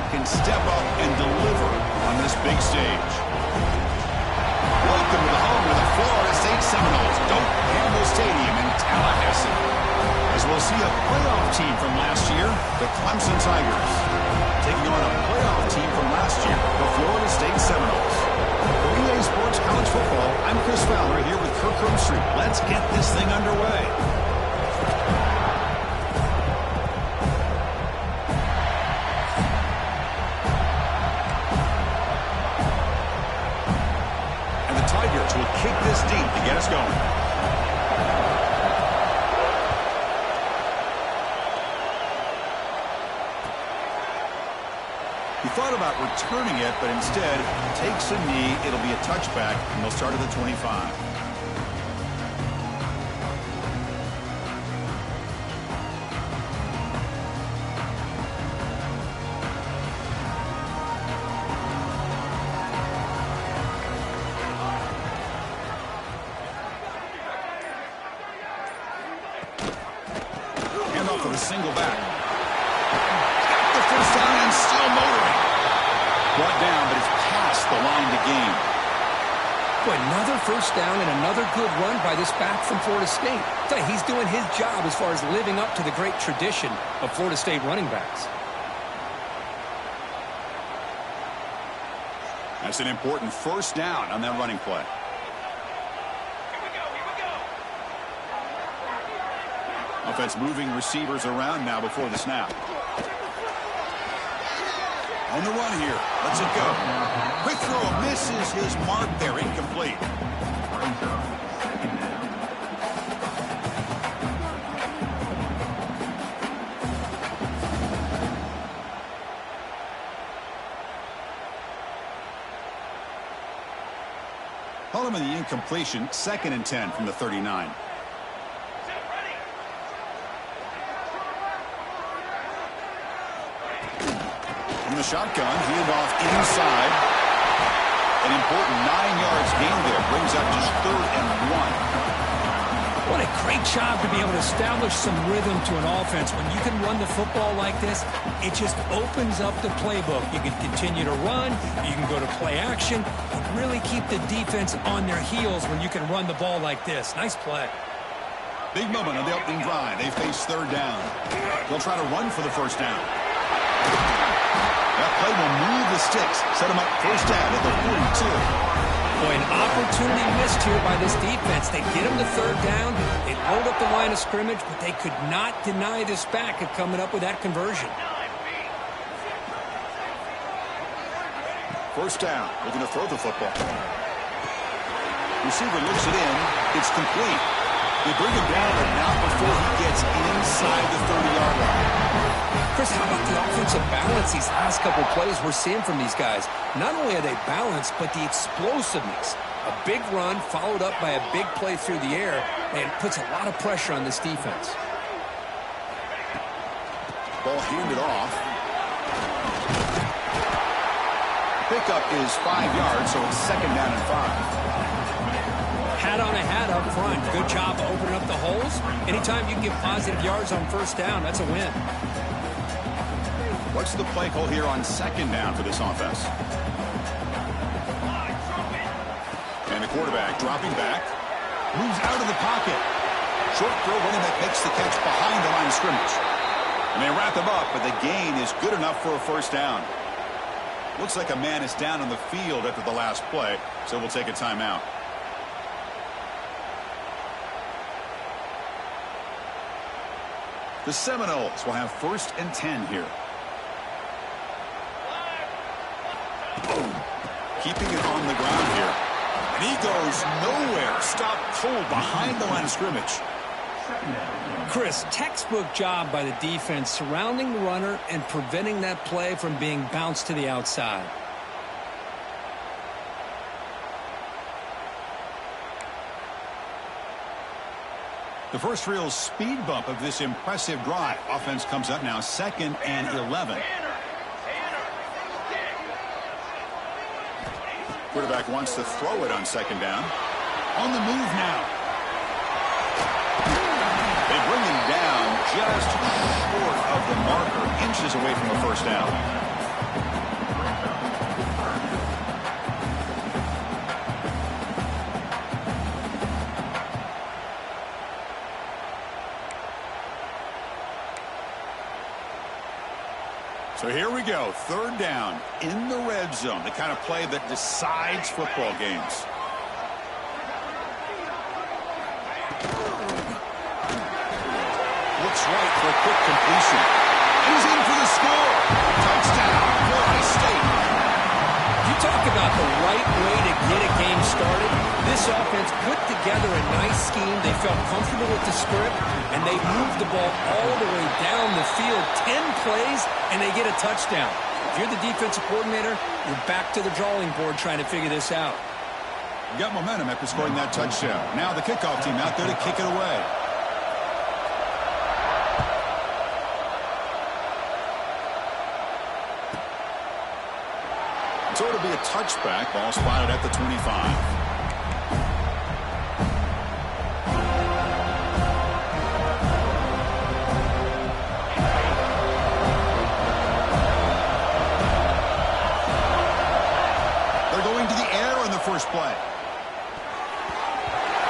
quarterback can step up and deliver on this big stage. Welcome to the home of the Florida State Seminoles, Doak Campbell Stadium in Tallahassee, as we'll see a playoff team from last year, the Clemson Tigers, taking on a playoff team from last year, the Florida State Seminoles. For EA Sports College Football, I'm Chris Fowler here with Kirk Street. Let's get this thing underway. And the Tigers will kick this deep to get us going. He thought about returning it, but instead takes a knee. It'll be a touchback, and they'll start at the 25. Hand off to the single back. Got the first down and still motoring. Brought down, but it's past the line to gain. Boy, another first down and another good run by this back from Florida State. He's doing his job as far as living up to the great tradition of Florida State running backs. That's an important first down on that running play. Offense moving receivers around now before the snap. On the run here. Let's it go. Quick throw misses his mark there. Incomplete. Call him in the incompletion. 2nd and 10 from the 39. From the shotgun, handoff inside. An important 9 yards gain there. Brings up just 3rd and 1. What a great job to be able to establish some rhythm to an offense. When you can run the football like this, it just opens up the playbook. You can continue to run. You can go to play action. And really keep the defense on their heels when you can run the ball like this. Nice play. Big moment on the opening drive. They face 3rd down. They'll try to run for the first down. That play will move the sticks. Set them up first down at the 42. Boy, an opportunity missed here by this defense. They get them to 3rd down. They load up the line of scrimmage, but they could not deny this back of coming up with that conversion. First down. Looking to throw the football. Receiver looks it in. It's complete. They bring him down, but not before he gets inside the 30-yard line. Chris, how about the offensive balance these last couple plays we're seeing from these guys? Not only are they balanced, but the explosiveness. A big run followed up by a big play through the air, and it puts a lot of pressure on this defense. Ball handed off. Pickup is 5 yards, so it's 2nd down and 5. Hat on a hat up front. Good job opening up the holes. Anytime you can get positive yards on first down, that's a win. What's the play call here on 2nd down for this offense? And the quarterback dropping back. Moves out of the pocket. Short throw, running back makes the catch behind the line of scrimmage. And they wrap him up, but the gain is good enough for a first down. Looks like a man is down on the field after the last play, so we'll take a timeout. The Seminoles will have 1st and 10 here. Keeping it on the ground here. And he goes nowhere. Stopped cold behind the line of scrimmage. Chris, textbook job by the defense surrounding the runner and preventing that play from being bounced to the outside. The first real speed bump of this impressive drive. Offense comes up now 2nd and 11. Quarterback wants to throw it on 2nd down. On the move now. They bring him down just short of the marker, inches away from a first down. So here we go, third down in the red zone, the kind of play that decides football games. Looks right for a quick completion. And he's in for the score. Touchdown, Florida State. You talk about the right way to get a game started. This offense put together a nice scheme. They felt comfortable with the script, and they moved the ball all the way down the field. 10 plays, and they get a touchdown. If you're the defensive coordinator, you're back to the drawing board trying to figure this out. You got momentum after scoring that touchdown. Now the kickoff team out there to kick it away. So it'll be a touchback. Ball spotted at the 25. First play.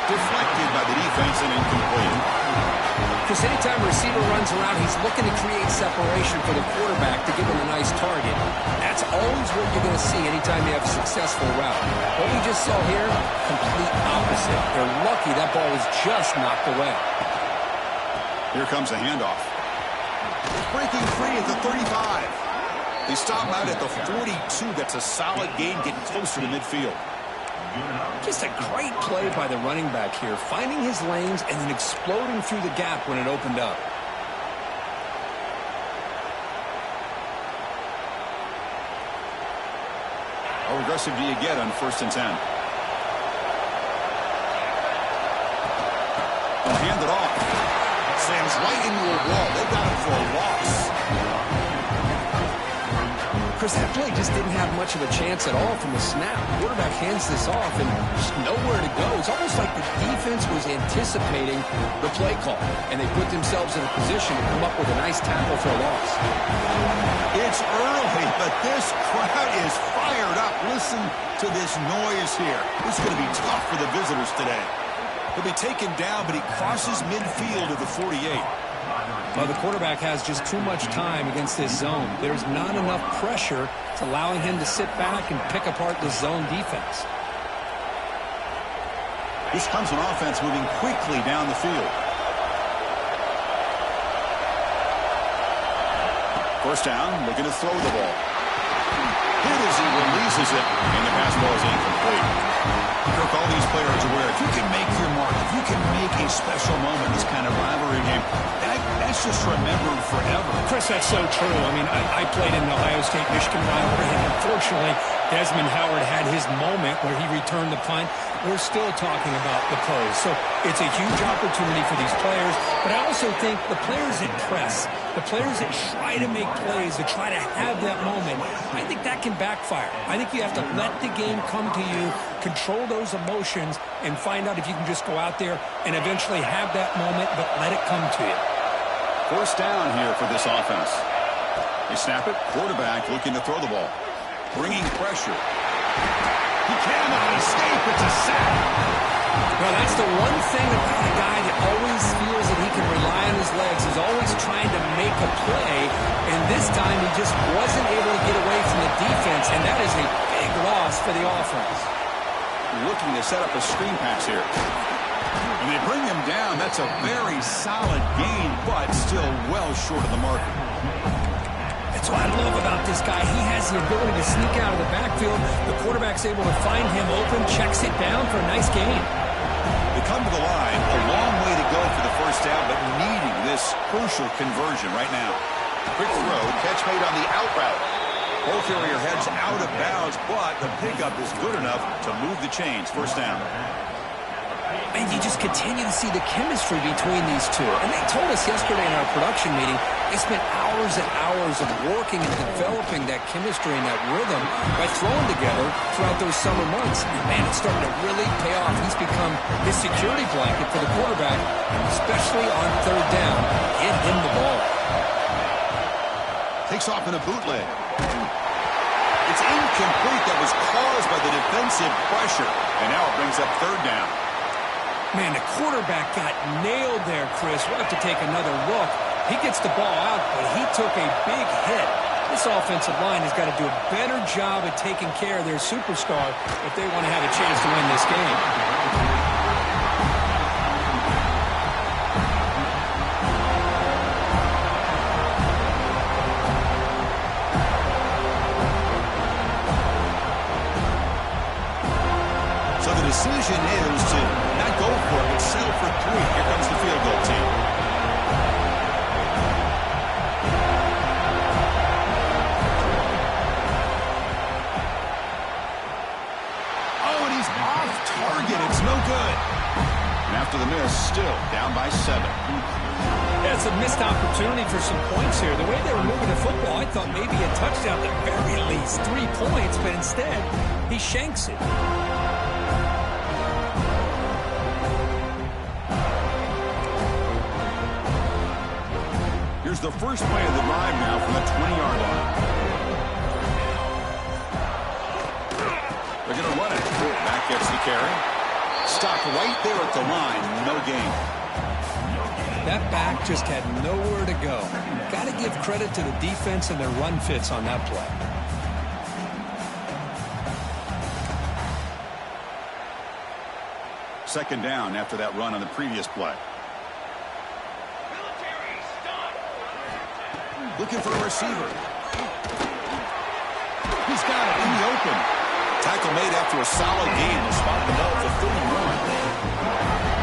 Deflected by the defense and incomplete. Because anytime a receiver runs around, he's looking to create separation for the quarterback to give him a nice target. That's always what you're going to see anytime you have a successful route. What we just saw here, complete opposite. They're lucky that ball was just knocked away. Here comes a handoff. Breaking free at the 35. They stop out at the 42. That's a solid gain, getting closer to midfield. Just a great play by the running back here, finding his lanes and then exploding through the gap when it opened up. How aggressive do you get on 1st and 10? They'll hand it off. Slams right into a wall. They got him for a loss. Chris, that play just didn't have much of a chance at all from the snap. The quarterback hands this off and just nowhere to go. It's almost like the defense was anticipating the play call, and they put themselves in a position to come up with a nice tackle for a loss. It's early, but this crowd is fired up. Listen to this noise here. This is going to be tough for the visitors today. He'll be taken down, but he crosses midfield to the 48. Well, the quarterback has just too much time against this zone. There's not enough pressure. It's allowing him to sit back and pick apart the zone defense. This Clemson offense moving quickly down the field. First down, looking to throw the ball. Hit as he releases it, and the pass ball is incomplete. Kirk, all these players are aware, if you can make your mark, if you can make a special moment, this kind of rivalry game, that's just remembered forever. Chris, that's so true. I mean, I played in the Ohio State-Michigan rivalry, and unfortunately, Desmond Howard had his moment where he returned the punt. We're still talking about the pose. So it's a huge opportunity for these players, but I also think the players that press, the players that try to make plays, that try to have that moment, I think that can backfire. I think you have to let the game come to you, control those emotions, and find out if you can just go out there and eventually have that moment, but let it come to you. First down here for this offense. They snap it. Quarterback looking to throw the ball. Bringing pressure. He cannot escape. It's a sack. Well, that's the one thing about a guy that always feels that he can rely on his legs. He's always trying to make a play, and this time he just wasn't able to get away from the defense, and that is a big loss for the offense. Looking to set up a screen pass here. And they bring him down. That's a very solid gain, but still well short of the mark. That's what I love about this guy. He has the ability to sneak out of the backfield. The quarterback's able to find him open, checks it down for a nice gain. They come to the line, a long way to go for the first down, but needing this crucial conversion right now. Quick throw, catch made on the out route. Ball carrier heads out of bounds, but the pickup is good enough to move the chains. First down. And you just continue to see the chemistry between these two. And they told us yesterday in our production meeting, they spent hours and hours of working and developing that chemistry and that rhythm by throwing together throughout those summer months. And man, it's starting to really pay off. He's become his security blanket for the quarterback, especially on third down. Get him the ball. Takes off in a bootleg. It's incomplete. That was caused by the defensive pressure. And now it brings up third down. Man, the quarterback got nailed there, Chris. We'll have to take another look. He gets the ball out, but he took a big hit. This offensive line has got to do a better job at taking care of their superstar if they want to have a chance to win this game. The decision is to not go for it, but settle for 3. Here comes the field goal team. Oh, and he's off target. It's no good. And after the miss, still down by 7. Yeah, it's a missed opportunity for some points here. The way they were moving the football, I thought maybe a touchdown at the very least. 3 points, but instead, he shanks it. Here's the first play of the drive now from the 20-yard line. They're going to run it. Back gets the carry. Stopped right there at the line. No gain. That back just had nowhere to go. Got to give credit to the defense and their run fits on that play. Second down after that run on the previous play. Looking for a receiver. He's got it in the open. Tackle made after a solid gain to spot the ball for 31.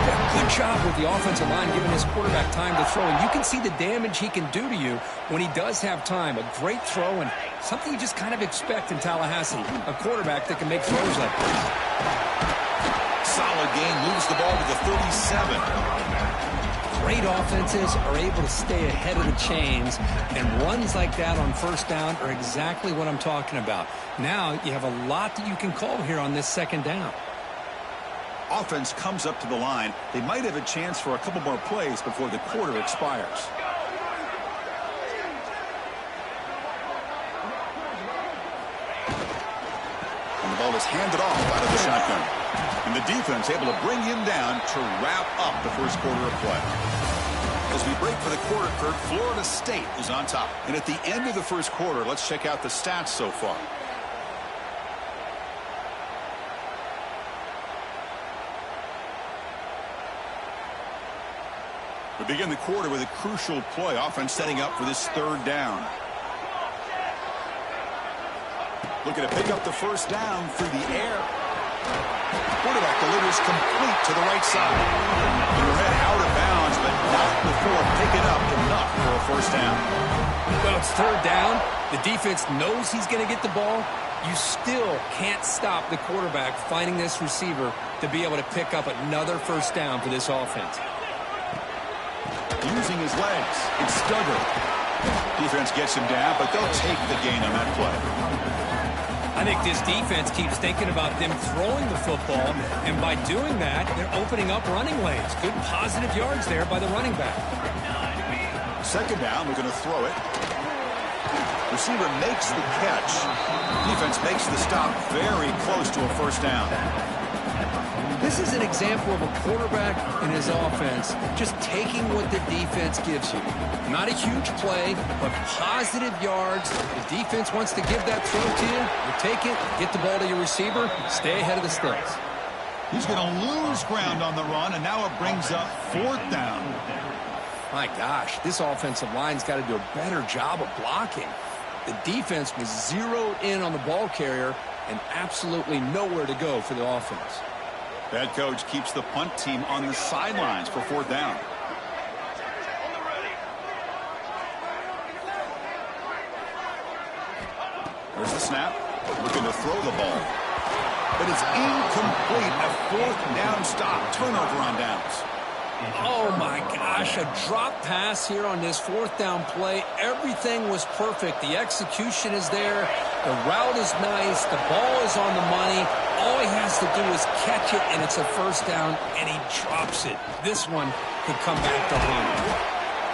Yeah, good job with the offensive line giving his quarterback time to throw. And you can see the damage he can do to you when he does have time. A great throw and something you just kind of expect in Tallahassee. A quarterback that can make throws like this. Solid gain, moves the ball to the 37. Great offenses are able to stay ahead of the chains, and runs like that on first down are exactly what I'm talking about. Now you have a lot that you can call here on this second down. Offense comes up to the line. They might have a chance for a couple more plays before the quarter expires. And the ball is handed off out of the shotgun. And the defense able to bring him down to wrap up the first quarter of play. As we break for the quarter, Kurt, Florida State is on top. And at the end of the first quarter, let's check out the stats so far. We begin the quarter with a crucial play. Offense setting up for this third down. Looking to pick up the first down through the air. Quarterback delivers complete to the right side. And we're head out of bounds, but not before picking up enough for a first down. Well, it's third down. The defense knows he's going to get the ball. You still can't stop the quarterback finding this receiver to be able to pick up another first down for this offense. Using his legs, it's Stugger. Defense gets him down, but they'll take the gain on that play. I think this defense keeps thinking about them throwing the football, and by doing that, they're opening up running lanes. Good positive yards there by the running back. Second down, we're going to throw it. Receiver makes the catch. Defense makes the stop very close to a first down. This is an example of a quarterback and his offense just taking what the defense gives you. Not a huge play, but positive yards. The defense wants to give that throw to you. You take it, get the ball to your receiver, stay ahead of the sticks. He's going to lose ground on the run, and now it brings up fourth down. My gosh, this offensive line's got to do a better job of blocking. The defense was zeroed in on the ball carrier and absolutely nowhere to go for the offense. Head coach keeps the punt team on the sidelines for fourth down. There's the snap. Looking to throw the ball. But it's incomplete. A fourth down stop. Turnover on downs. Oh, my gosh. A drop pass here on this fourth down play. Everything was perfect. The execution is there. The route is nice. The ball is on the money. All he has to do is catch it, and it's a first down, and he drops it. This one could come back to haunt him.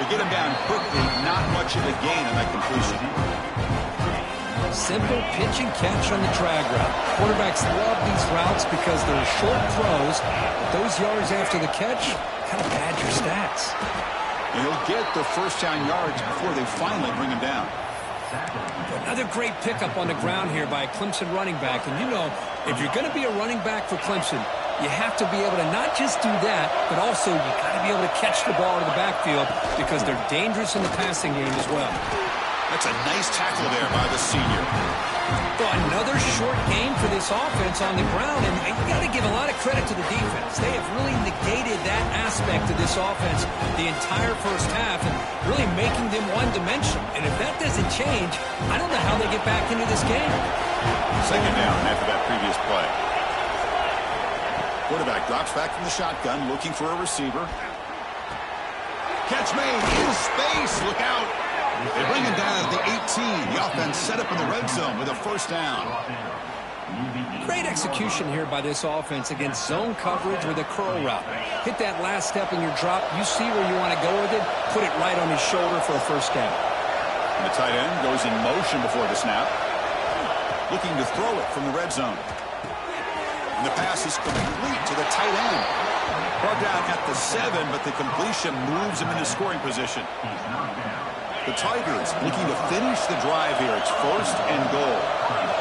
To get him down quickly, not much of a gain on that completion. Simple pitch and catch on the drag route. Quarterbacks love these routes because they're short throws. But those yards after the catch kind of pad your stats. And he'll get the first down yards before they finally bring him down. Another great pickup on the ground here by a Clemson running back. And you know, if you're going to be a running back for Clemson, you have to be able to not just do that, but also you got to be able to catch the ball in the backfield because they're dangerous in the passing game as well. That's a nice tackle there by the senior. Well, another short game for this offense on the ground, and you got to give a lot of credit to the defense. They have really negated that aspect of this offense the entire first half and really making them one-dimensional. And if that doesn't change, I don't know how they get back into this game. Second down after that previous play. Quarterback drops back from the shotgun, looking for a receiver. Catch made in space. Look out. They bring him down at the 18. The offense set up in the red zone with a first down. Great execution here by this offense against zone coverage with a curl route. Hit that last step in your drop. You see where you want to go with it. Put it right on his shoulder for a first down. And the tight end goes in motion before the snap. Looking to throw it from the red zone. And the pass is complete to the tight end. Brought down at the 7, but the completion moves him into scoring position. The Tigers looking to finish the drive here. It's first and goal.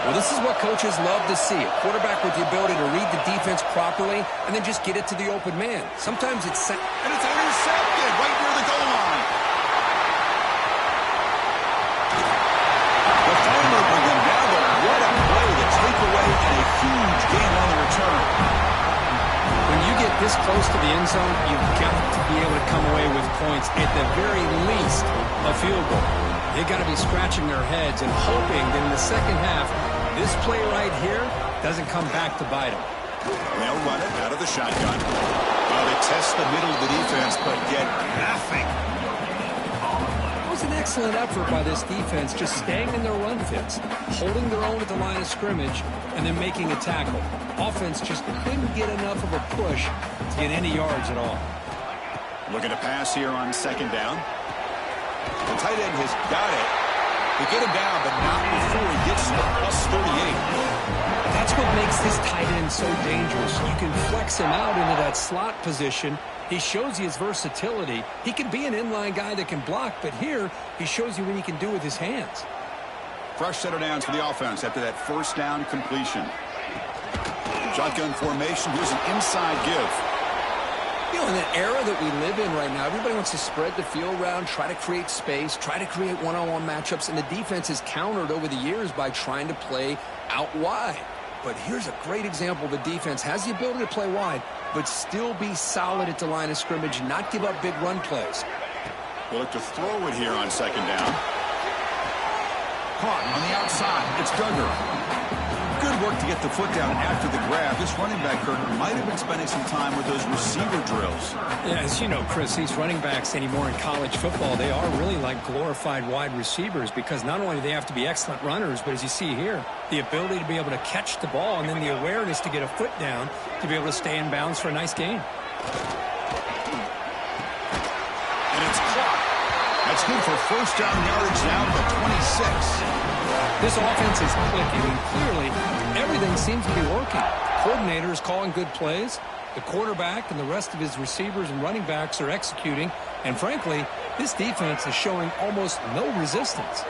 Well, this is what coaches love to see. A quarterback with the ability to read the defense properly and then just get it to the open man. Sometimes it's... And it's intercepted right near the goal line. The Farmer bring them down, but what a play to take away and a huge gain on the return. When you get this close to the end zone, you've got to be able to come away with points, at the very least, a field goal. They've got to be scratching their heads and hoping that in the second half, this play right here doesn't come back to bite them. They'll run it out of the shotgun. Well, they test the middle of the defense, but get nothing. It was an excellent effort by this defense, just staying in their run fits, holding their own at the line of scrimmage, and then making a tackle. Offense just couldn't get enough of a push to get any yards at all. Looking to pass here on second down. The tight end has got it. They get him down, but not before he gets to the +38. That's what makes this tight end so dangerous. You can flex him out into that slot position. He shows you his versatility. He can be an inline guy that can block, but here he shows you what he can do with his hands. Fresh set of downs for the offense after that first down completion. Shotgun formation. Here's an inside give. You know, in the era that we live in right now, everybody wants to spread the field around, try to create space, try to create one-on-one matchups, and the defense is countered over the years by trying to play out wide. But here's a great example. The defense has the ability to play wide, but still be solid at the line of scrimmage, not give up big run plays. We'll look to throw it here on second down. Caught on the outside. It's Duggar. Good work to get the foot down after the grab. This running back, Kirk, might have been spending some time with those receiver drills. Yeah, as you know, Chris, these running backs anymore in college football, they are really like glorified wide receivers because not only do they have to be excellent runners, but as you see here, the ability to be able to catch the ball and then the awareness to get a foot down to be able to stay in bounds for a nice gain. And it's caught. That's good for first down yardage now at the 26. This offense is clicking, and clearly everything seems to be working. Coordinator is calling good plays. The quarterback and the rest of his receivers and running backs are executing. And frankly, this defense is showing almost no resistance.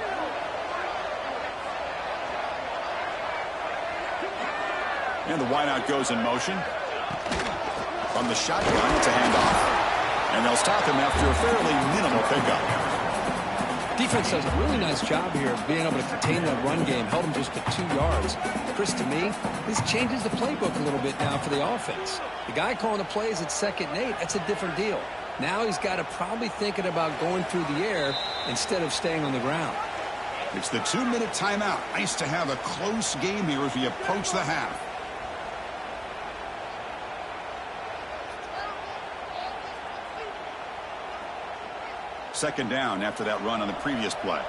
And the wideout goes in motion. From the shotgun, it's a handoff. And they'll stop him after a fairly minimal pickup. Defense does a really nice job here of being able to contain that run game, held them just to 2 yards. Chris, to me, this changes the playbook a little bit now for the offense. The guy calling the plays at 2nd and 8, that's a different deal. Now he's got to probably thinking about going through the air instead of staying on the ground. It's the 2-minute timeout. Nice to have a close game here as we approach the half. Second down after that run on the previous play.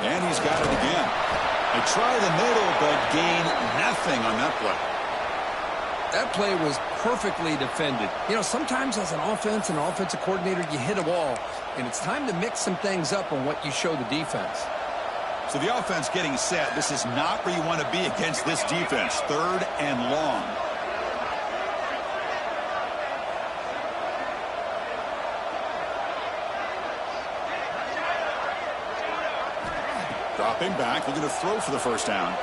And he's got it again. They try the middle, but gain nothing on that play. That play was perfectly defended. You know, sometimes as an offense and an offensive coordinator, you hit a wall, and it's time to mix some things up on what you show the defense. So the offense getting set. This is not where you want to be against this defense. 3rd and long. Dropping back, looking to throw for the first down.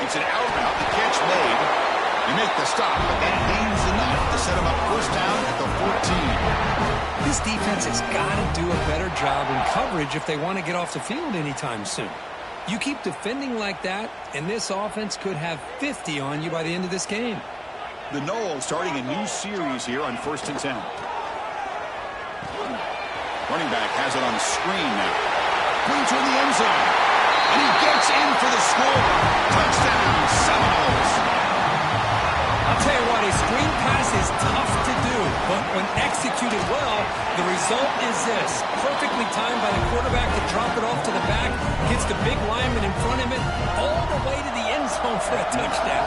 It's an out route, the catch made. They make the stop, but that gains enough to set them up first down at the 14. This defense has got to do a better job in coverage if they want to get off the field anytime soon. You keep defending like that, and this offense could have 50 on you by the end of this game. The Noles starting a new series here on 1st and 10. Running back has it on the screen now. Going toward the end zone. And he gets in for the score. Touchdown, Seminoles. I'll tell you what, a screen pass is tough to do, but when executed well, the result is this. Perfectly timed by the quarterback to drop it off to the back, gets the big lineman in front of him, all the way to the end zone for a touchdown.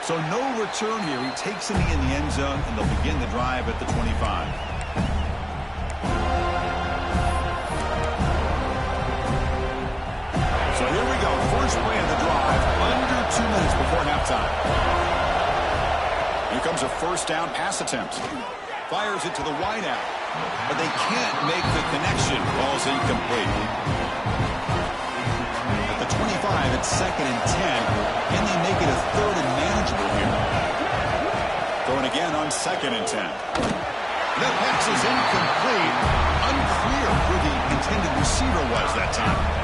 So no return here. He takes it in the end zone, and they'll begin the drive at the 25. So here we go. First play of the drive, under 2 minutes before halftime. Here comes a first down pass attempt. Fires it to the wideout, but they can't make the connection. Ball's incomplete. At the 25, it's 2nd and 10. Can they make it a 3rd and manageable here? Going again on 2nd and 10. That pass is incomplete. Unclear who the intended receiver was that time.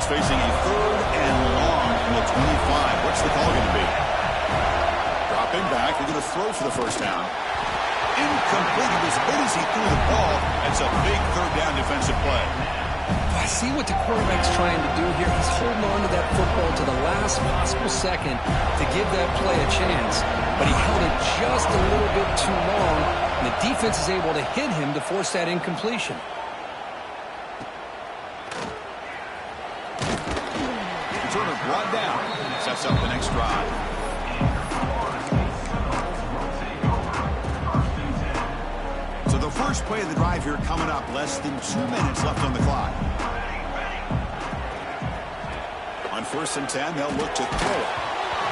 Facing a 3rd and long from the 25. What's the call going to be? Dropping back. They're going to throw for the first down. Incomplete. He was hit as he threw the ball. It's a big 3rd down defensive play. I see what the quarterback's trying to do here. He's holding on to that football to the last possible second to give that play a chance. But he held it just a little bit too long, and the defense is able to hit him to force that incompletion. Brought down. Sets up the next drive. So the first play of the drive here coming up. Less than 2 minutes left on the clock. On 1st and 10, they'll look to throw it.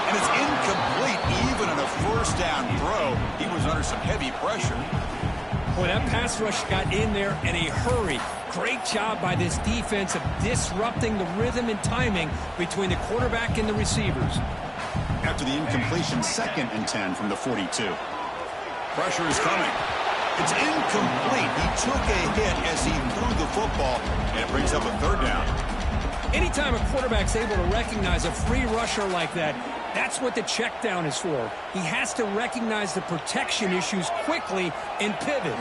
And it's incomplete even on a first down throw. He was under some heavy pressure. Boy, that pass rush got in there in a hurry. Great job by this defense of disrupting the rhythm and timing between the quarterback and the receivers. After the incompletion, 2nd and 10 from the 42. Pressure is coming. It's incomplete. He took a hit as he threw the football, and it brings up a 3rd down. Anytime a quarterback's able to recognize a free rusher like that, that's what the check down is for. He has to recognize the protection issues quickly and pivot.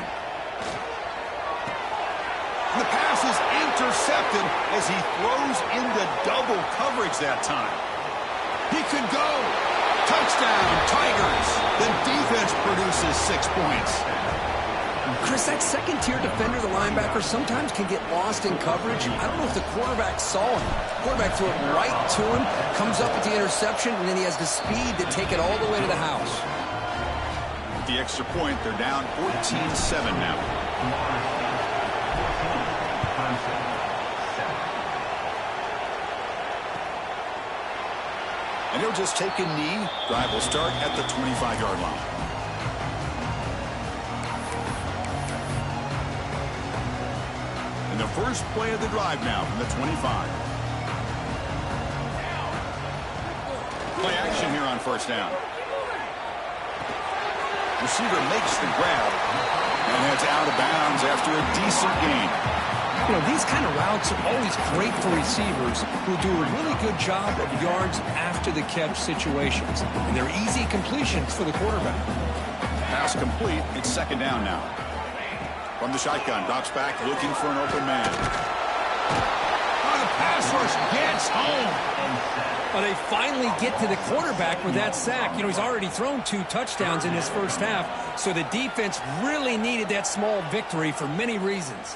The pass is intercepted as he throws into double coverage that time. He could go. Touchdown, Tigers. The defense produces 6 points. Chris, that second-tier defender, the linebacker, sometimes can get lost in coverage. I don't know if the quarterback saw him. The quarterback threw it right to him, comes up with the interception, and then he has the speed to take it all the way to the house. With the extra point, they're down 14-7 now. And he'll just take a knee. Drive will start at the 25-yard line. And the first play of the drive now from the 25. Play action here on first down. Receiver makes the grab and heads out of bounds after a decent gain. You know, these kind of routes are always great for receivers who do a really good job of yards after the catch situations. And they're easy completions for the quarterback. Pass complete. It's 2nd down now. From the shotgun, drops back, looking for an open man. Oh, the pass rush gets home. Well, they finally get to the quarterback with that sack. You know, he's already thrown 2 touchdowns in his first half, so the defense really needed that small victory for many reasons.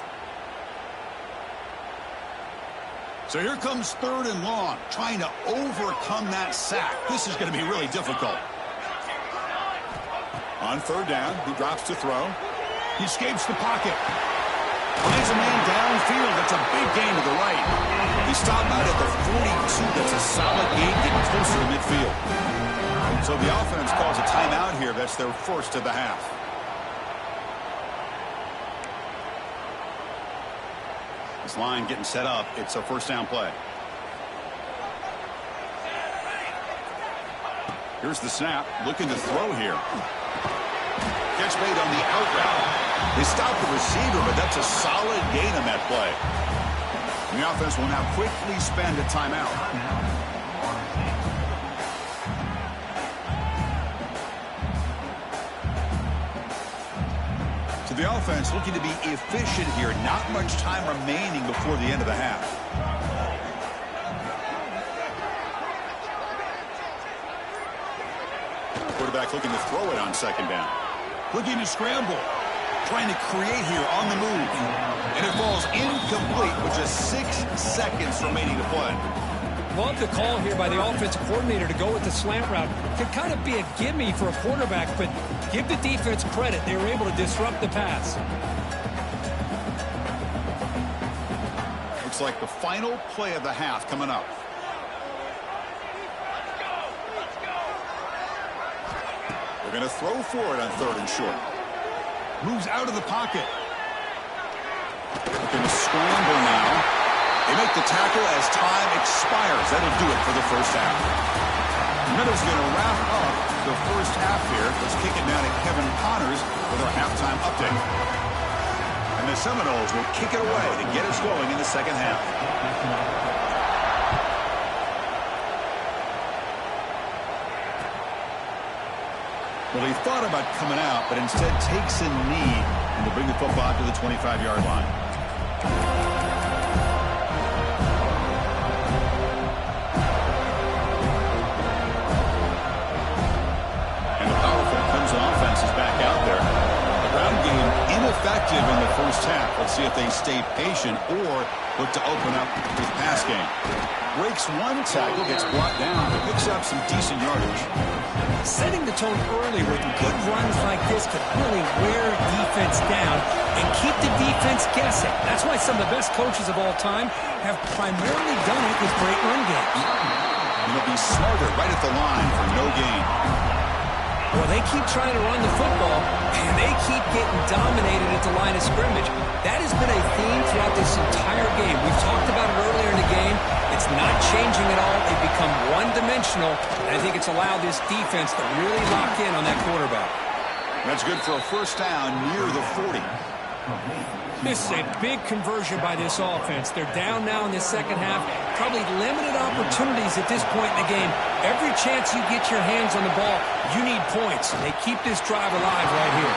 So here comes 3rd and long, trying to overcome that sack. This is going to be really difficult. On 3rd down, he drops to throw. He escapes the pocket. Finds a man downfield. That's a big gain to the right. He stopped out at the 42. That's a solid gain, getting closer to midfield. So the offense calls a timeout here. That's their first of the half. This line getting set up. It's a first down play. Here's the snap. Looking to throw here. Catch made on the out route. They stopped the receiver, but that's a solid gain on that play. And the offense will now quickly spend a timeout. So the offense looking to be efficient here. Not much time remaining before the end of the half. Quarterback looking to throw it on second down. Looking to scramble. Trying to create here on the move. And it falls incomplete with just 6 seconds remaining to play. Love the call here by the offensive coordinator to go with the slant route. Could kind of be a gimme for a quarterback, but give the defense credit. They were able to disrupt the pass. Looks like the final play of the half coming up. They're going to throw for it on 3rd and short. Moves out of the pocket. Looking to scramble now. They make the tackle as time expires. That'll do it for the first half. Minutes going to wrap up the first half here. Let's kick it down to Kevin Connors with our halftime update. And the Seminoles will kick it away to get us going in the second half. Well, he thought about coming out, but instead takes a knee and to bring the football to the 25-yard line. And the powerful Clemson offense is back out there. The ground game ineffective in the first half. Let's see if they stay patient or look to open up with pass game. Breaks one tackle, gets brought down, but picks up some decent yardage. Setting the tone early with good runs like this could really wear defense down and keep the defense guessing. That's why some of the best coaches of all time have primarily done it with great run games. And they'll be smarter right at the line for no gain. Well, they keep trying to run the football, and they keep getting dominated at the line of scrimmage. That has been a theme throughout this entire game. We've talked about it earlier in the game. It's not changing at all. They've become one-dimensional, and I think it's allowed this defense to really lock in on that quarterback. That's good for a first down near the 40. This is a big conversion by this offense. They're down now in the second half. Probably limited opportunities at this point in the game. Every chance you get your hands on the ball, you need points. They keep this drive alive right here.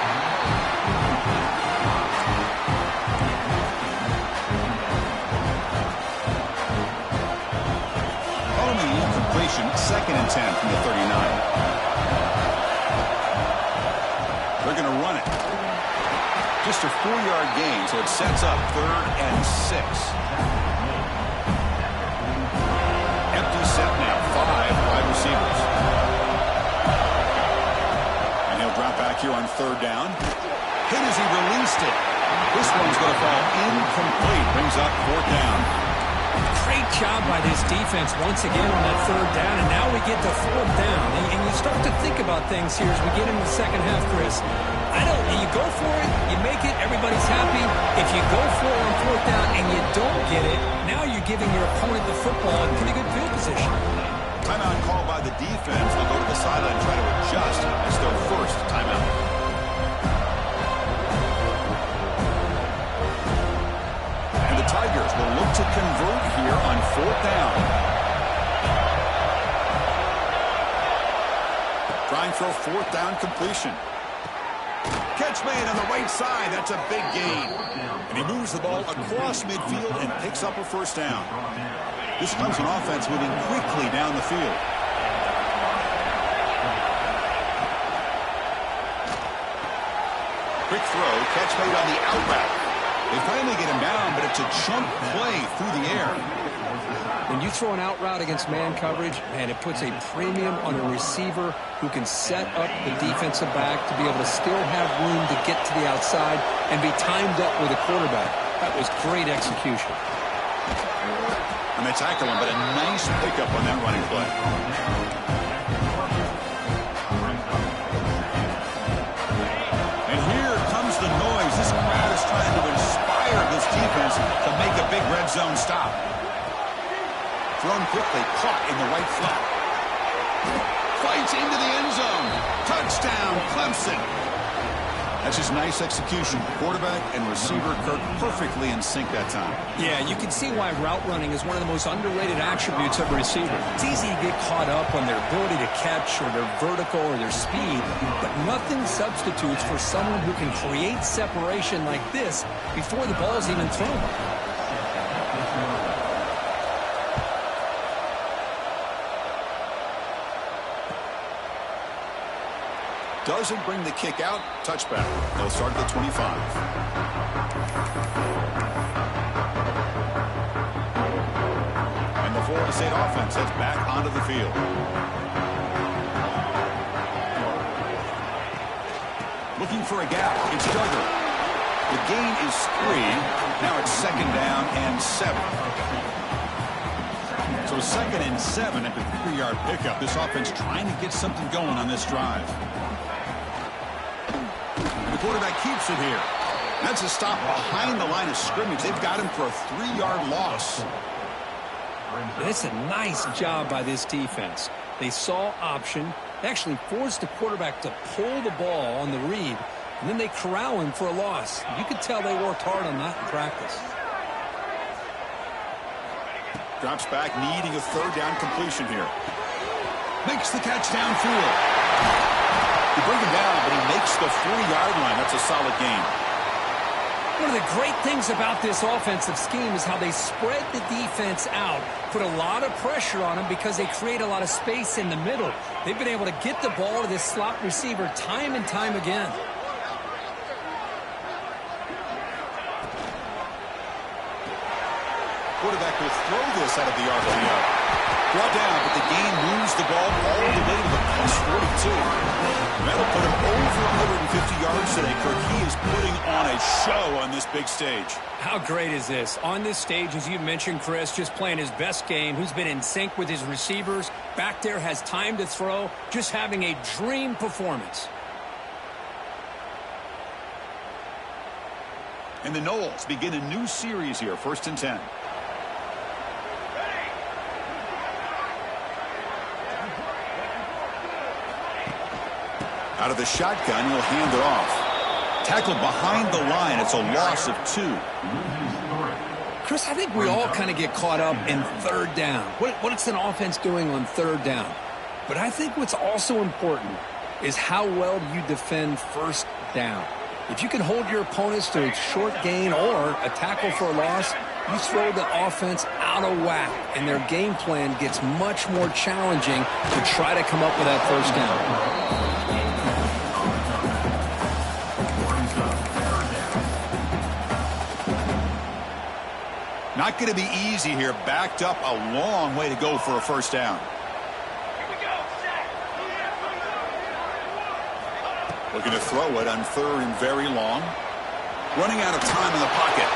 Following the incompletion, 2nd and 10 from the 39. They're going to run it. Just a 4-yard gain, so it sets up 3rd and 6. Empty set now, 5 wide receivers. And he'll drop back here on 3rd down. Hit as he released it. This one's going to fall incomplete. Brings up 4th down. Great job by this defense once again on that 3rd down, and now we get to 4th down. And you start to think about things here as we get into the second half, Chris. You go for it, you make it, everybody's happy. If you go for it on 4th down and you don't get it, now you're giving your opponent the football in pretty good field position. Timeout called by the defense. They'll go to the sideline and try to adjust. It's their first timeout. And the Tigers will look to convert here on 4th down. Trying for a 4th down completion. Catch made on the right side. That's a big gain. And he moves the ball across midfield and picks up a first down. This Clemson offense moving quickly down the field. Quick throw. Catch made on the out route. They finally get him down, but it's a chunk play through the air. When you throw an out route against man coverage, man, it puts a premium on a receiver who can set up the defensive back to be able to still have room to get to the outside and be timed up with a quarterback. That was great execution. And they tackle him, but a nice pickup on that running play. And here comes the noise. This crowd is trying to inspire this defense to make a big red zone stop. Thrown quickly, caught in the right flat. Fights into the end zone. Touchdown, Clemson. That's just nice execution. Quarterback and receiver Kirk perfectly in sync that time. Yeah, you can see why route running is one of the most underrated attributes of a receiver. It's easy to get caught up on their ability to catch or their vertical or their speed, but nothing substitutes for someone who can create separation like this before the ball is even thrown. Doesn't bring the kick out. Touchback. They'll start at the 25. And the Florida State offense heads back onto the field. Looking for a gap. It's Duggar. The gain is 3. Now it's 2nd down and 7. So 2nd and 7 after the 3-yard pickup. This offense trying to get something going on this drive. The quarterback keeps it here. That's a stop behind the line of scrimmage. They've got him for a 3-yard loss. It's a nice job by this defense. They saw option. They actually forced the quarterback to pull the ball on the read, and then they corral him for a loss. You could tell they worked hard on that in practice. Drops back, needing a 3rd down completion here. Makes the catch downfield. He brings him down, but he makes the 4-yard line. That's a solid gain. One of the great things about this offensive scheme is how they spread the defense out, put a lot of pressure on them because they create a lot of space in the middle. They've been able to get the ball to this slot receiver time and time again. Quarterback will throw this out of the RPO. Brought down, but the gain moves the ball all the way to the +42. That'll put him over 150 yards today, Kirk. He is putting on a show on this big stage. How great is this? On this stage, as you mentioned, Chris, just playing his best game. He's been in sync with his receivers. Back there, has time to throw. Just having a dream performance. And the Noles begin a new series here, 1st and 10. Out of the shotgun, he'll hand it off. Tackled behind the line. It's a loss of 2. Chris, I think we all kind of get caught up in 3rd down. What's an offense doing on 3rd down? But I think what's also important is how well you defend 1st down. If you can hold your opponents to a short gain or a tackle for a loss, you throw the offense out of whack, and their game plan gets much more challenging to try to come up with that 1st down. Not going to be easy here. Backed up a long way to go for a 1st down. Looking to throw it on 3rd and very long. Running out of time in the pocket.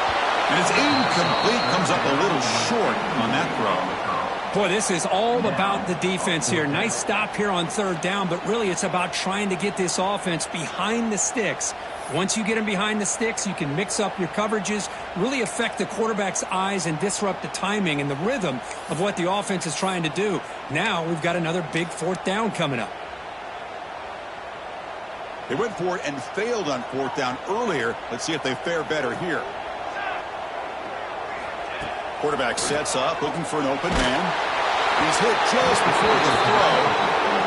And it's incomplete. Comes up a little short on that throw. Boy, this is all about the defense here. Nice stop here on 3rd down, but really it's about trying to get this offense behind the sticks. Once you get them behind the sticks, you can mix up your coverages, really affect the quarterback's eyes and disrupt the timing and the rhythm of what the offense is trying to do. Now we've got another big 4th down coming up. They went for it and failed on 4th down earlier. Let's see if they fare better here. Quarterback sets up, looking for an open man. He's hit just before the throw.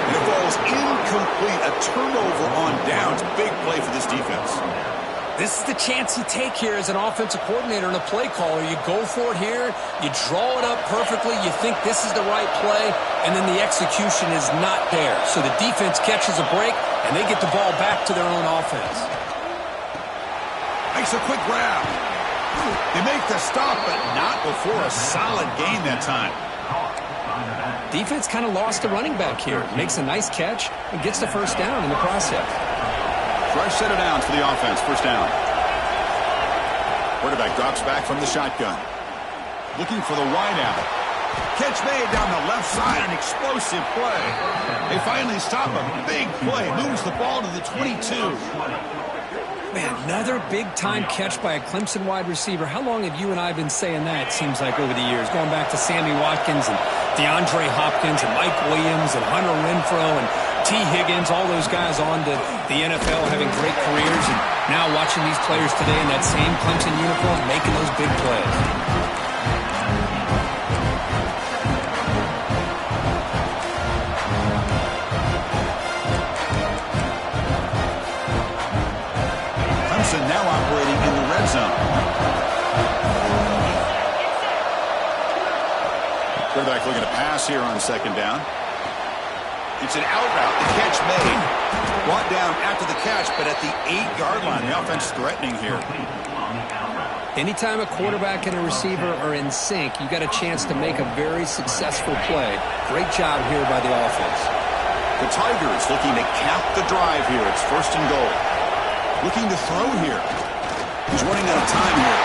And it falls incomplete. A turnover on downs. Big play for this defense. This is the chance you take here as an offensive coordinator and a play caller. You go for it here. You draw it up perfectly. You think this is the right play. And then the execution is not there. So the defense catches a break, and they get the ball back to their own offense. Makes a quick grab. They make the stop, but not before a solid gain that time. Defense kind of lost the running back here. Makes a nice catch and gets the 1st down in the process. Fresh set of downs for the offense. 1st down. Quarterback drops back from the shotgun. Looking for the wideout. Catch made down the left side, an explosive play. They finally stop a big play. Moves the ball to the 22. Man, another big-time catch by a Clemson wide receiver. How long have you and I been saying that, it seems like, over the years? Going back to Sammy Watkins and DeAndre Hopkins and Mike Williams and Hunter Renfrow and T. Higgins, all those guys on to the NFL having great careers. And now watching these players today in that same Clemson uniform making those big plays. Now operating in the red zone. Quarterback looking to pass here on second down. It's an out route. The catch made. Brought down after the catch, but at the 8-yard line. The offense threatening here. Anytime a quarterback and a receiver are in sync, you got a chance to make a very successful play. Great job here by the offense. The Tigers looking to cap the drive here. It's 1st and goal. Looking to throw here. He's running out of time here.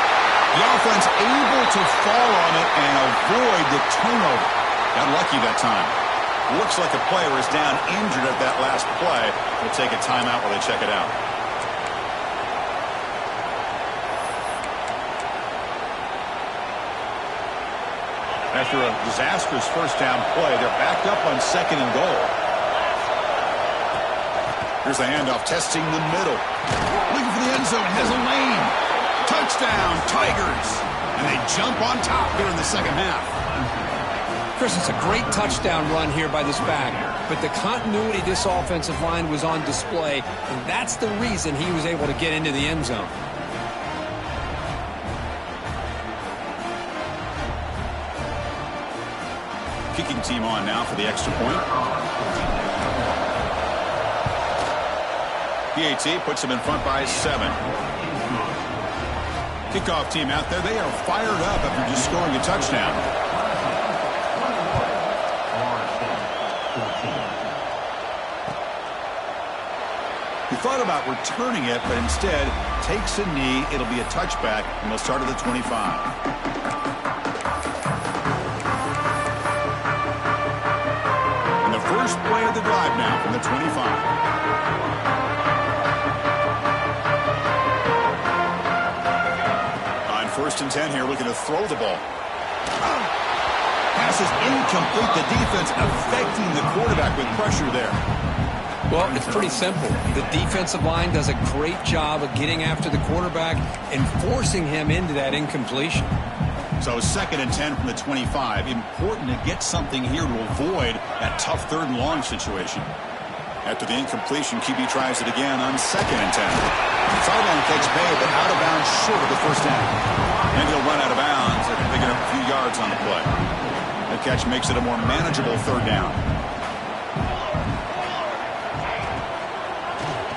The offense able to fall on it and avoid the turnover. Got lucky that time. Looks like a player is down injured at that last play. They'll take a timeout while they check it out. After a disastrous first down play, they're back up on 2nd and goal. Here's the handoff, testing the middle. Looking for the end zone, has a lane. Touchdown, Tigers. And they jump on top here in the second half. Chris, it's a great touchdown run here by this back. But the continuity of this offensive line was on display. And that's the reason he was able to get into the end zone. Kicking team on now for the extra point. PAT puts them in front by 7. Kickoff team out there. They are fired up after just scoring a touchdown. He thought about returning it, but instead takes a knee. It'll be a touchback, and they'll start at the 25. And the first play of the drive now from the 25. First and 10 here, looking to throw the ball. Pass is incomplete. The defense affecting the quarterback with pressure there. Well, it's pretty simple. The defensive line does a great job of getting after the quarterback and forcing him into that incompletion. So 2nd and 10 from the 25. Important to get something here to avoid that tough 3rd and long situation. After the incompletion, QB tries it again on 2nd and 10. Sideline catch made, but out of bounds short of the first down. And he'll run out of bounds after picking up a few yards on the play. The catch makes it a more manageable 3rd down.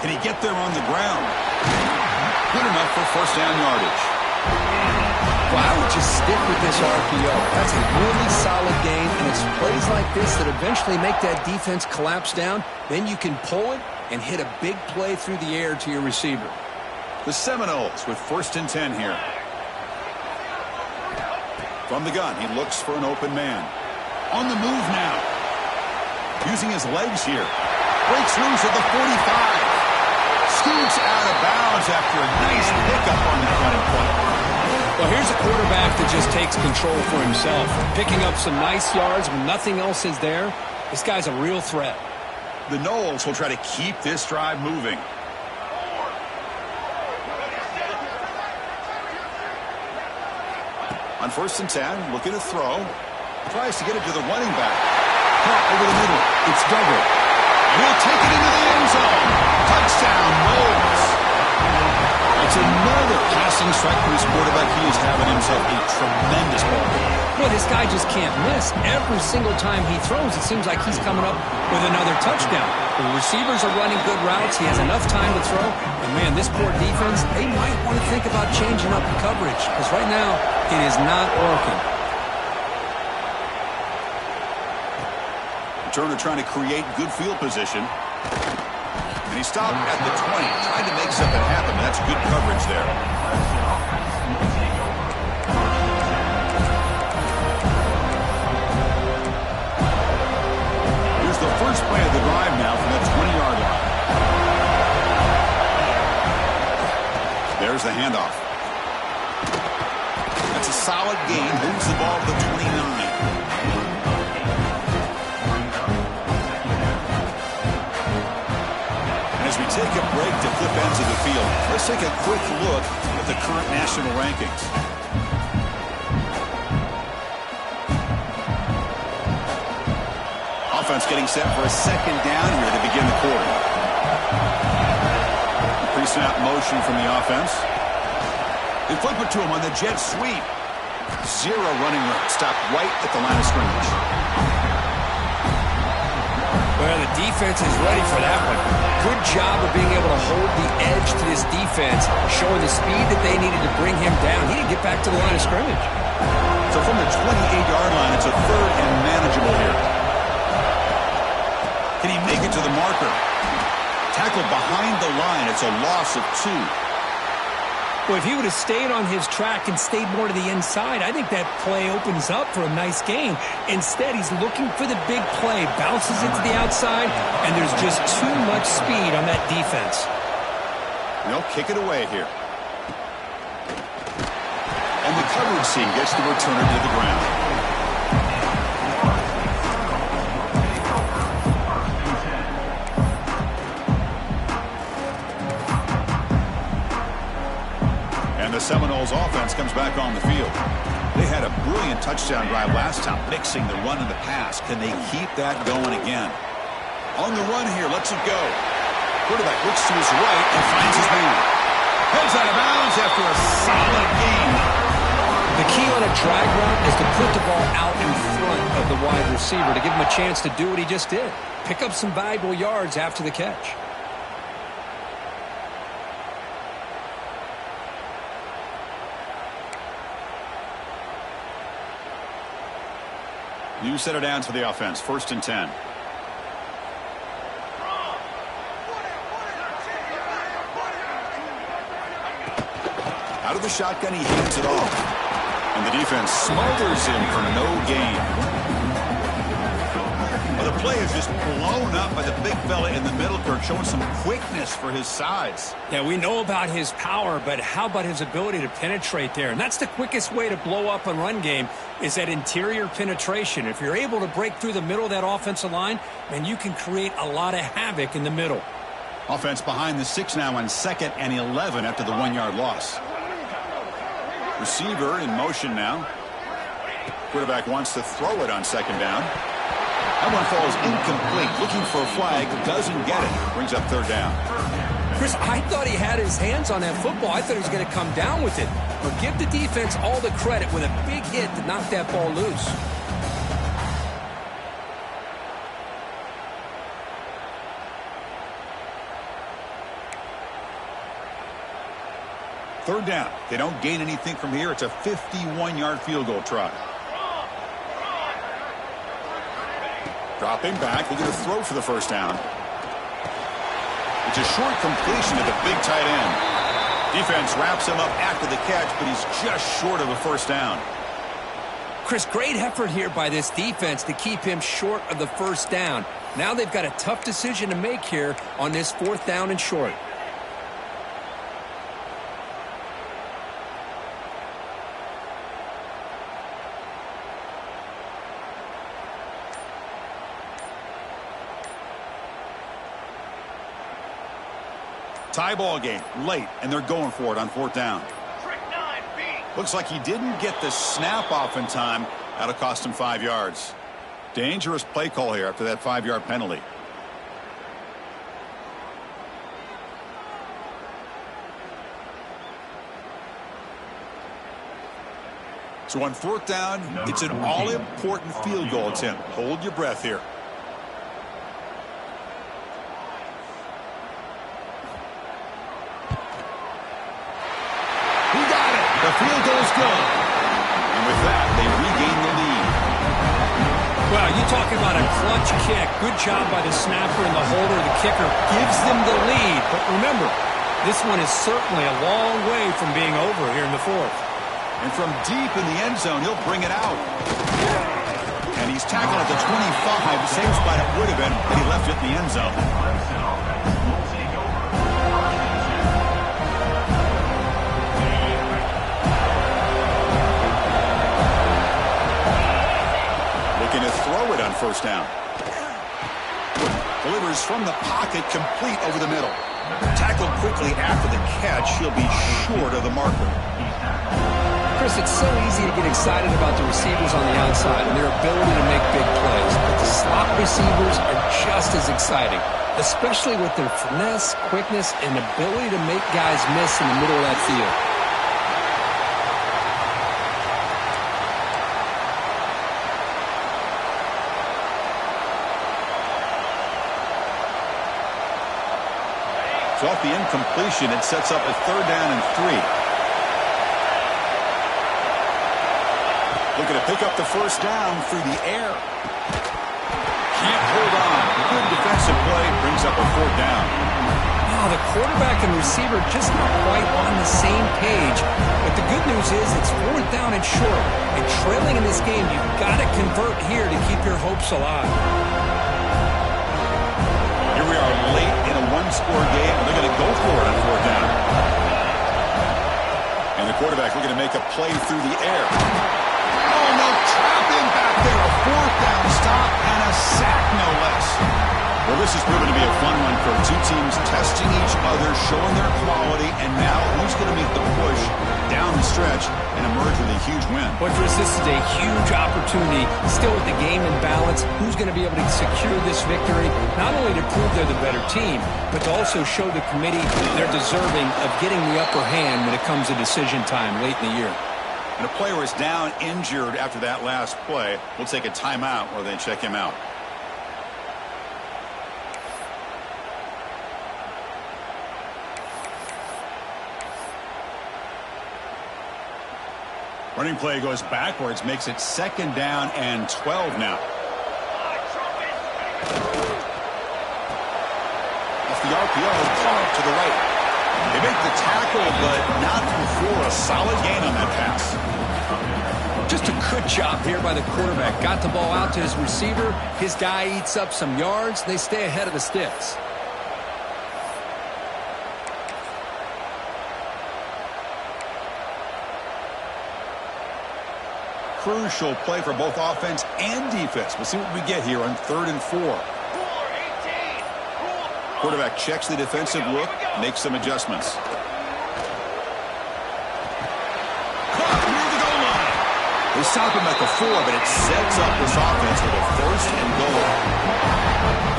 Can he get there on the ground? Good enough for first down yardage. Well, I would just stick with this RPO. That's a really solid game, and it's plays like this that eventually make that defense collapse down. Then you can pull it and hit a big play through the air to your receiver. The Seminoles with 1st and 10 here. From the gun, he looks for an open man. On the move now. Using his legs here. Breaks loose at the 45. Scoots out of bounds after a nice pickup on that running play. Well, here's a quarterback that just takes control for himself. Picking up some nice yards when nothing else is there. This guy's a real threat. The Noles will try to keep this drive moving. On 1st and 10, looking to throw. Tries to get it to the running back. Caught over the middle. It's Duggar. And he'll take it into the end zone. Touchdown, Noles. It's another passing strike for his quarterback. He is having himself a tremendous ball game. Well, this guy just can't miss. Every single time he throws, it seems like he's coming up with another touchdown. The receivers are running good routes. He has enough time to throw. And, man, this poor defense, they might want to think about changing up the coverage because right now it is not working. Turner trying to create good field position. And he stopped at the 20, trying to make something happen. That's good coverage there. Here's the handoff. That's a solid gain. Moves the ball to the 29. And as we take a break to flip ends of the field, let's take a quick look at the current national rankings. Offense getting set for a second down here to begin the quarter. Pre-snap motion from the offense. They flip it to him on the jet sweep. Zero running room. Stopped right at the line of scrimmage. Well, the defense is ready for that one. Good job of being able to hold the edge to this defense, showing the speed that they needed to bring him down. He didn't get back to the line of scrimmage. So from the 28-yard line, it's a third and manageable here. Can he make it to the marker? Tackled behind the line. It's a loss of 2. Well, if he would have stayed on his track and stayed more to the inside, I think that play opens up for a nice gain. Instead, he's looking for the big play, bounces it to the outside, and there's just too much speed on that defense. They'll kick it away here. And the coverage team gets the returner to the ground. And the Seminoles offense comes back on the field. They had a brilliant touchdown drive last time, mixing the run and the pass. Can they keep that going again? On the run here, lets it go. Quarterback looks to his right and finds his man. Heads out of bounds after a solid gain. The key on a drag route is to put the ball out in front of the wide receiver to give him a chance to do what he just did. Pick up some valuable yards after the catch. New set of downs for the offense. 1st and 10. Out of the shotgun, he hands it off. And the defense smothers him for no gain. Well, the play is just blown up by the big fella in the middle, Kirk, showing some quickness for his size. Yeah, we know about his power, but how about his ability to penetrate there? And that's the quickest way to blow up a run game, is that interior penetration. If you're able to break through the middle of that offensive line, then you can create a lot of havoc in the middle. Offense behind the 6 now on 2nd and 11 after the 1-yard loss. Receiver in motion now. Quarterback wants to throw it on 2nd down. That one falls incomplete. Looking for a flag. Doesn't get it. Brings up 3rd down. Chris, I thought he had his hands on that football. I thought he was going to come down with it. But give the defense all the credit with a big hit to knock that ball loose. Third down. They don't gain anything from here. It's a 51-yard field goal try. Dropping back. They're going to throw for the 1st down. It's a short completion to the big tight end. Defense wraps him up after the catch, but he's just short of a 1st down. Chris, great effort here by this defense to keep him short of the 1st down. Now they've got a tough decision to make here on this 4th down and short. Tie ball game late, and they're going for it on 4th down. Looks like he didn't get the snap off in time. That'll cost him 5 yards. Dangerous play call here after that 5-yard penalty. So on 4th down, it's an all-important field goal attempt. Hold your breath here. The field goal is good. And with that, they regain the lead. Well, you talking about a clutch kick. Good job by the snapper and the holder. The kicker gives them the lead. But remember, this one is certainly a long way from being over here in the 4th. And from deep in the end zone, he'll bring it out. And he's tackled at the 25, same spot it would have been, but he left it in the end zone. throw it on first down. Delivers from the pocket, complete over the middle. Tackled quickly after the catch. He'll be short of the marker. Chris, it's so easy to get excited about the receivers on the outside and their ability to make big plays, but the slot receivers are just as exciting, especially with their finesse, quickness, and ability to make guys miss in the middle of that field. So off the incompletion, it sets up a 3rd down and 3. Looking to pick up the first down through the air. Can't hold on. Good defensive play brings up a 4th down. Now the quarterback and receiver just not quite on the same page. But the good news is it's 4th down and short. And trailing in this game, you've got to convert here to keep your hopes alive. Here we are late in a 1-score game, and they're going to go for it on 4th down. And the quarterback looking to make a play through the air. Oh, no, trap him back there. A 4th down stop and a sack, no less. Well, this has proven to be a fun one for two teams testing each other, showing their quality, and now who's going to make the push down the stretch and emerge with a huge win. Well, Chris, this is a huge opportunity. Still with the game in balance, who's going to be able to secure this victory, not only to prove they're the better team, but to also show the committee they're deserving of getting the upper hand when it comes to decision time late in the year. And a player is down injured after that last play. We'll take a timeout while they check him out. Running play goes backwards, makes it 2nd down and 12 now. Off the RPO, caught to the right. They make the tackle, but not before a solid gain on that pass. Just a good job here by the quarterback. Got the ball out to his receiver. His guy eats up some yards. They stay ahead of the sticks. Crucial play for both offense and defense. We'll see what we get here on 3rd and 4. Quarterback checks the defensive look, makes some adjustments. Caught near the goal line. They stop him at the 4, but it sets up this offense with a 1st and goal.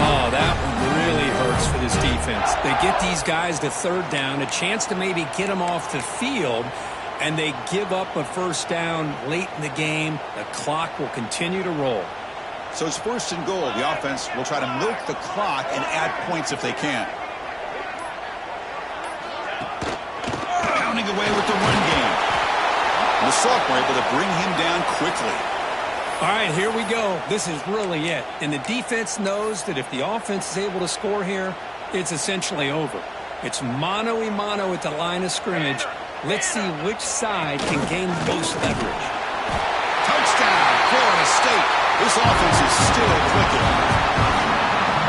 Oh, that one really hurts for this defense. They get these guys to 3rd down, a chance to maybe get them off the field, and they give up a 1st down late in the game. The clock will continue to roll. So it's 1st and goal. The offense will try to milk the clock and add points if they can. Pounding away with the run game. And the sophomore able to bring him down quickly. All right, here we go. This is really it. And the defense knows that if the offense is able to score here, it's essentially over. It's mano-a-mano at the line of scrimmage. Let's see which side can gain the most leverage. Touchdown, Florida State. This offense is still clicking.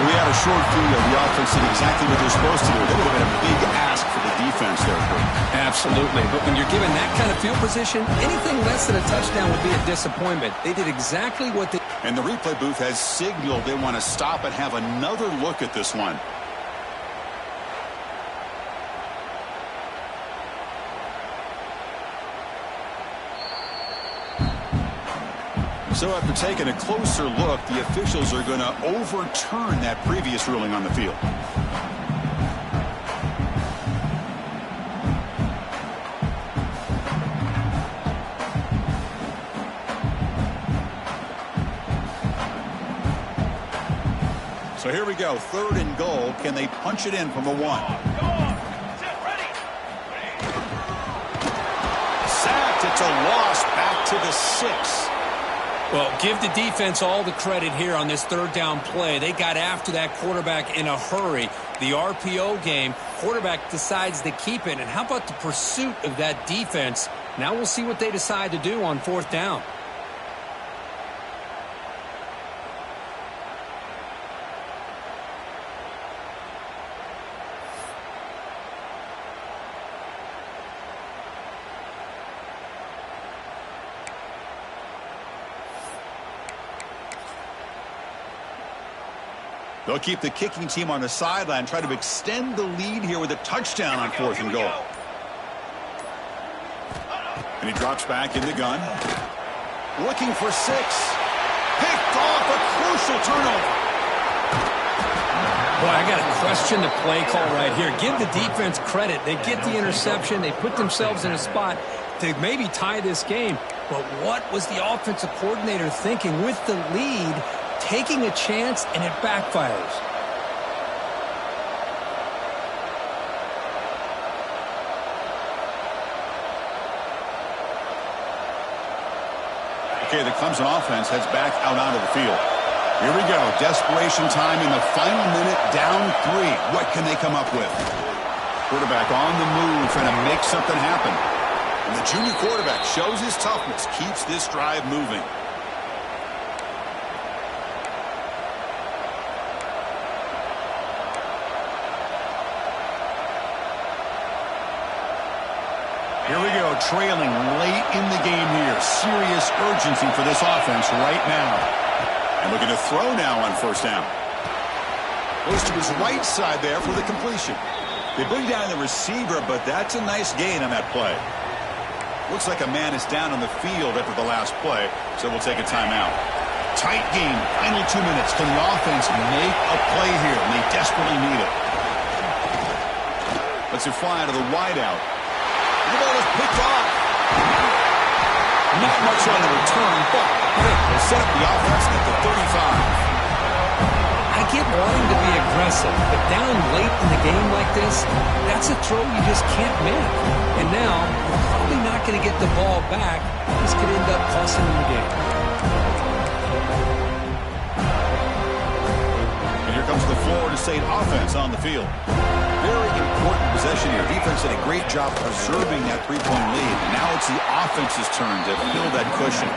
We had a short view of the offense did exactly what they're supposed to do. That would have been a big ask for the defense there. Absolutely. But when you're given that kind of field position, anything less than a touchdown would be a disappointment. They did exactly what they... And the replay booth has signaled they want to stop and have another look at this one. So after taking a closer look, the officials are going to overturn that previous ruling on the field. So here we go, 3rd and goal. Can they punch it in from the 1? Sacked. It's a loss back to the 6. Well, give the defense all the credit here on this 3rd down play. They got after that quarterback in a hurry. The RPO game, quarterback decides to keep it. And how about the pursuit of that defense? Now we'll see what they decide to do on 4th down. They'll keep the kicking team on the sideline, try to extend the lead here with a touchdown on 4th and goal. And he drops back in the gun. Looking for 6. Picked off, a crucial turnover. Boy, I got to question the play call right here. Give the defense credit. They get the interception. They put themselves in a spot to maybe tie this game. But what was the offensive coordinator thinking with the lead, taking a chance, and it backfires? Okay, the Clemson offense heads back out onto the field. Here we go. Desperation time in the final minute, down 3. What can they come up with? Quarterback on the move, trying to make something happen. And the junior quarterback shows his toughness, keeps this drive moving. Here we go, trailing late in the game here. Serious urgency for this offense right now. And looking to throw now on 1st down. Goes to his right side there for the completion. They bring down the receiver, but that's a nice gain on that play. Looks like a man is down on the field after the last play, so we'll take a timeout. Tight game, final 2 minutes. Can the offense make a play here? And they desperately need it. Lets it fly to the wideout. The ball is picked off. Not much on the return, but they set up the offense at the 35. I get wanting to be aggressive, but down late in the game like this, that's a throw you just can't make. And now, you're probably not going to get the ball back. This could end up costing them the game. And here comes the Florida State offense on the field. Very important possession here. Defense did a great job preserving that 3-point lead. And now it's the offense's turn to fill that cushion.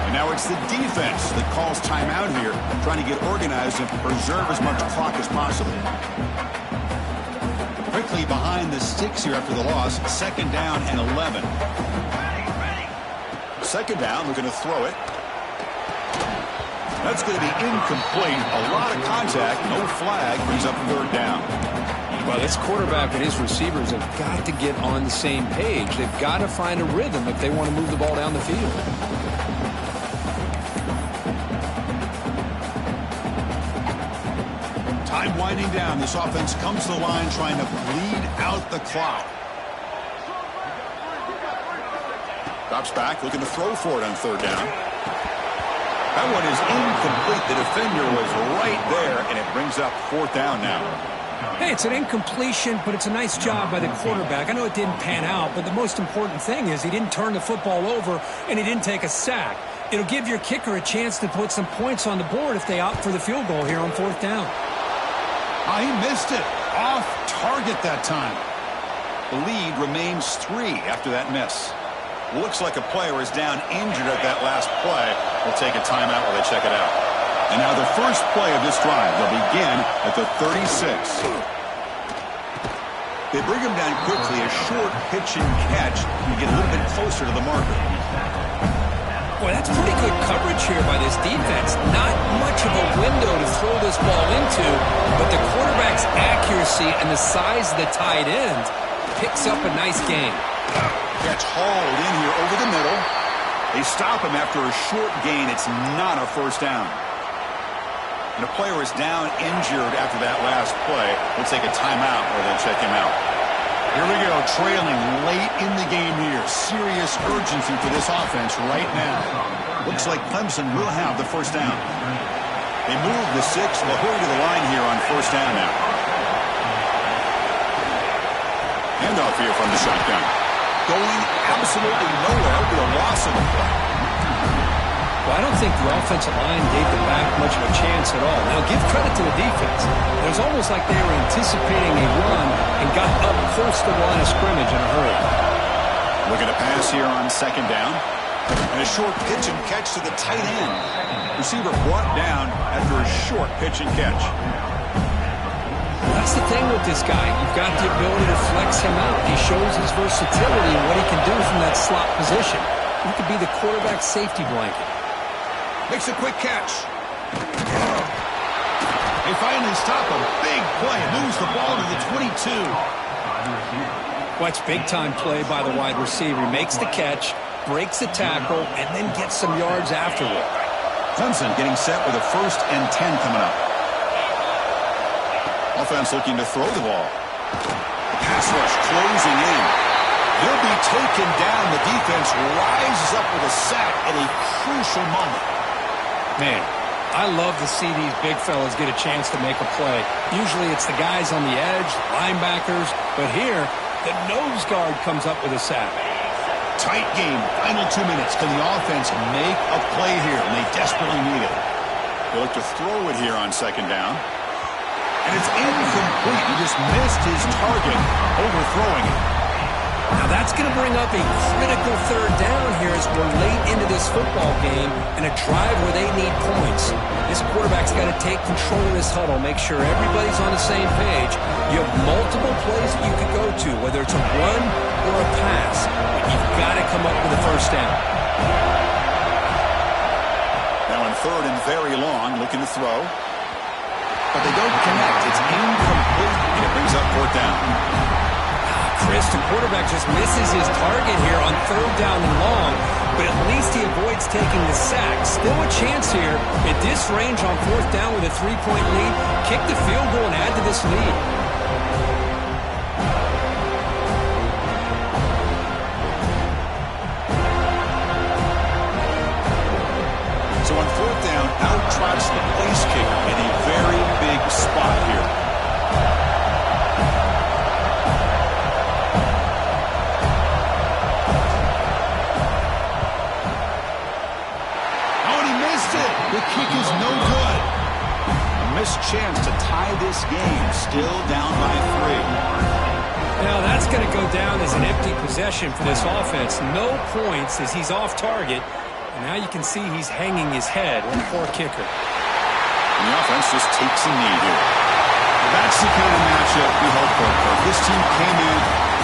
And now it's the defense that calls timeout here, trying to get organized and preserve as much clock as possible. Quickly behind the sticks here after the loss. 2nd down and 11. 2nd down, looking to throw it. That's going to be incomplete. A lot of contact, no flag, brings up 3rd down. Well, this quarterback and his receivers have got to get on the same page. They've got to find a rhythm if they want to move the ball down the field. Time winding down. This offense comes to the line trying to bleed out the clock. Drops back, looking to throw for it on 3rd down. That one is incomplete. The defender was right there, and it brings up 4th down now. Hey, it's an incompletion, but it's a nice job by the quarterback. I know it didn't pan out, but the most important thing is he didn't turn the football over, and he didn't take a sack. It'll give your kicker a chance to put some points on the board if they opt for the field goal here on 4th down. He missed it. Off target that time. The lead remains 3 after that miss. Looks like a player is down injured at that last play. We'll take a timeout while they check it out. And now the first play of this drive will begin at the 36. They bring him down quickly. A short pitch and catch. You get a little bit closer to the marker. Boy, that's pretty good coverage here by this defense. Not much of a window to throw this ball into, but the quarterback's accuracy and the size of the tight end picks up a nice gain. Catch hauled in here over the middle. They stop him after a short gain. It's not a 1st down. And a player is down injured after that last play. We'll take a timeout or they'll check him out. Here we go, trailing late in the game here. Serious urgency for this offense right now. Looks like Clemson will have the 1st down. They move the 6. They'll hurry to the line here on 1st down now. Handoff here from the shotgun. Going absolutely nowhere with a loss of the play. Well, I don't think the offensive line gave the back much of a chance at all. Now, give credit to the defense. It was almost like they were anticipating a run and got up close to the line of scrimmage in a hurry. Looking to pass here on 2nd down. And a short pitch and catch to the tight end. Receiver brought down after a short pitch and catch. That's the thing with this guy. You've got the ability to flex him out. He shows his versatility and what he can do from that slot position. He could be the quarterback's safety blanket. Makes a quick catch. They stop a big play. Moves the ball to the 22. Watch big-time play by the wide receiver. He makes the catch, breaks the tackle, and then gets some yards afterward. Clemson getting set with a 1st and 10 coming up. Offense looking to throw the ball. Pass rush closing in. He'll be taken down. The defense rises up with a sack at a crucial moment. Man, I love to see these big fellas get a chance to make a play. Usually it's the guys on the edge, linebackers, but here the nose guard comes up with a sack. Tight game. Final 2 minutes. Can the offense make a play here? And they desperately need it. They look to throw it here on 2nd down. And it's incomplete. He just missed his target, overthrowing it. Now that's going to bring up a critical 3rd down here as we're late into this football game and a drive where they need points. This quarterback's got to take control of this huddle, make sure everybody's on the same page. You have multiple plays that you could go to, whether it's a run or a pass. But you've got to come up with a 1st down. Now in 3rd and very long, looking to throw. But they don't connect. It's incomplete, and it brings up 4th down. Chris, the quarterback just misses his target here on 3rd down and long, but at least he avoids taking the sack. Still a chance here at this range on 4th down with a 3-point lead. Kick the field goal and add to this lead. So on 4th down, out trots the place kicker in a very big spot here. The kick is no good. A missed chance to tie this game. Still down by 3. Now that's going to go down as an empty possession for this offense. No points as he's off target. And now you can see he's hanging his head. What a poor kicker. And the offense just takes a knee here. That's the kind of matchup we hope for. This team came in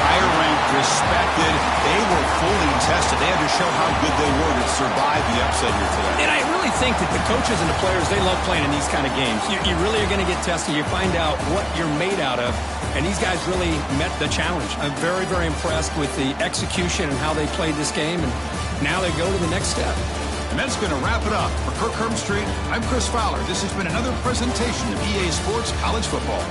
higher ranked, respected. They were fully tested. They had to show how good they were to survive the upset here today. And I really think that the coaches and the players, they love playing in these kind of games. You really are going to get tested. You find out what you're made out of. And these guys really met the challenge. I'm very, very impressed with the execution and how they played this game. And now they go to the next step. And that's going to wrap it up. For Kirk Herbstreit, I'm Chris Fowler. This has been another presentation of EA Sports College Football.